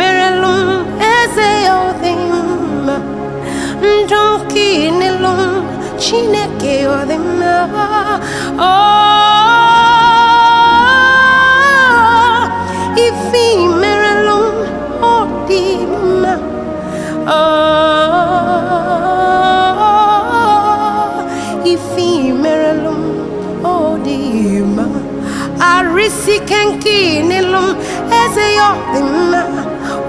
Emerem Donkinelum Chineke or the Emerem Odima Emerem Odima Arisikenkinelum Ezeothima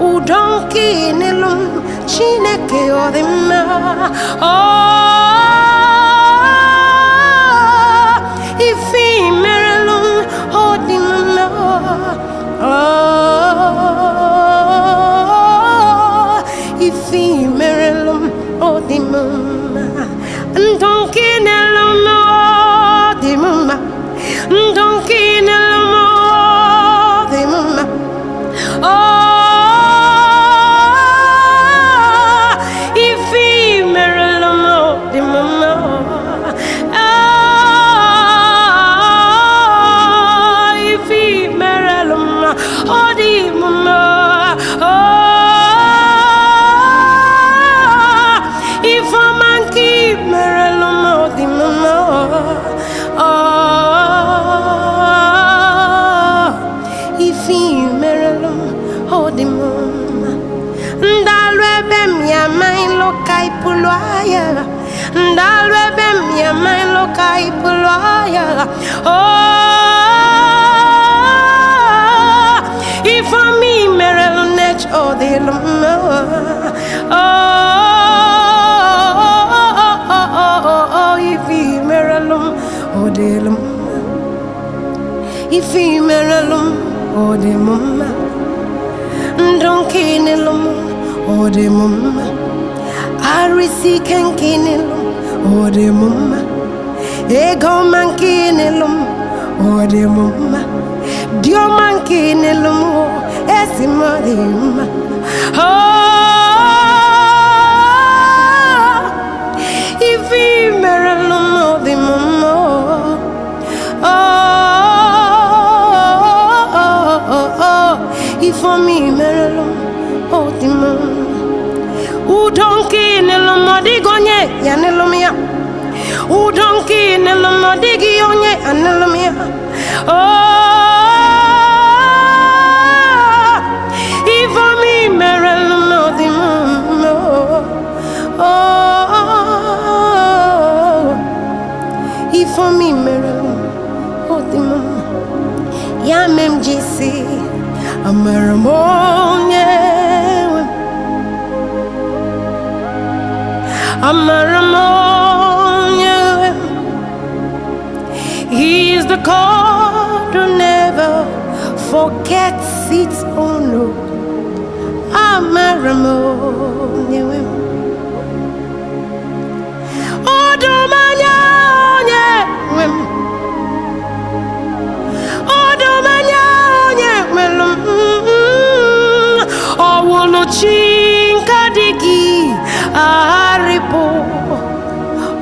Udonkinelum Chineke odima Emerem odima Emerem odima Ndonkinelum odima Ndonkinelum odima Ndalwebem ya main lokai pulaya if me merel Nech odilum if merelum odilum if merelum odimum ndonkinelum odimum Arisikenkinelum odimum ego mankinelum odimum dio mankinelum esimadim if merelum odimum if me merelum odimum Udonkinelum odigonye yanelumia Udonkinelum odigionye anelumia if me merelum odimum if me merelum odimum yamem jisi Amaram Onye Amaram Onye. He is the God who never forgets its own love. Amaram Onye. Odomanya Onye. Odomanya Onye. Owolochinkadigi Aripo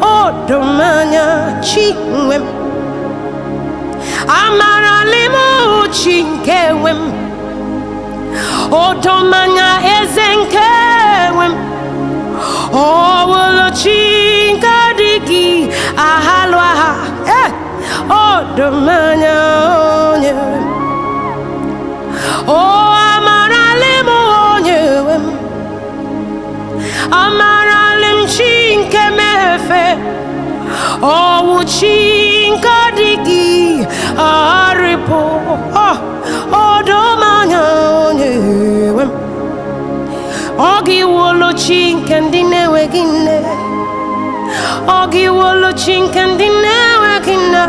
Odomanya Nwem Amaralimu Chinkewem Odomanya Ezenkewem Owolochinkadigi Ahalwaha Odomanya Onye Amaralimu Onyewem Amaram chinke mefe chinka digi aripo odomanya onyewem Ogi wolo chinke ndinewe gine Ogi wolo chinke ndinewe gina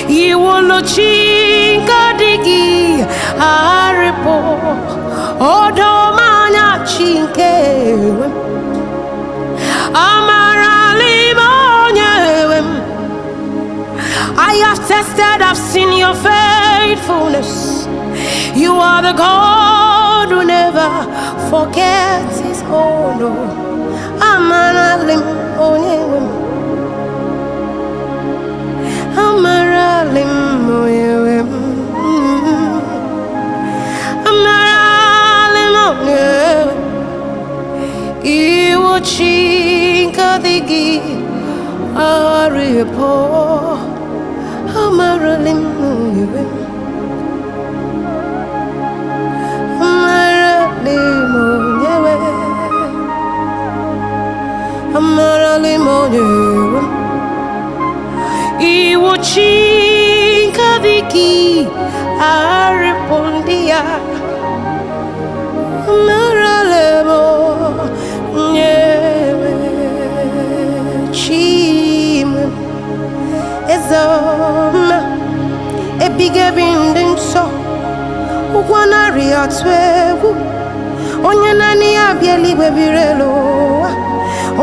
Iwolo chinka digi aripo odomanya chinke Amaralimu Onye have tested, I've seen your faithfulness. You are the God who never forgets his own. Amaram, Onye, Amaram, Onye, Amaram, Onye. Iwo chinka digi aripo. Amaram, Onye. Amaram, Onye. Iwo chinka digi aripondia. Amaram, Onye. Chimwe ezoma ebige bindin so ukwanari atwewu. Onye nani abieli webirelo.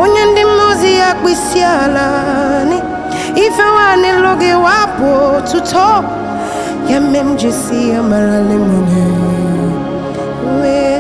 Onye ndi mozi ya kwisialani. Ife wane loge wapo tuto. Yemem jisi Amaram, Onye.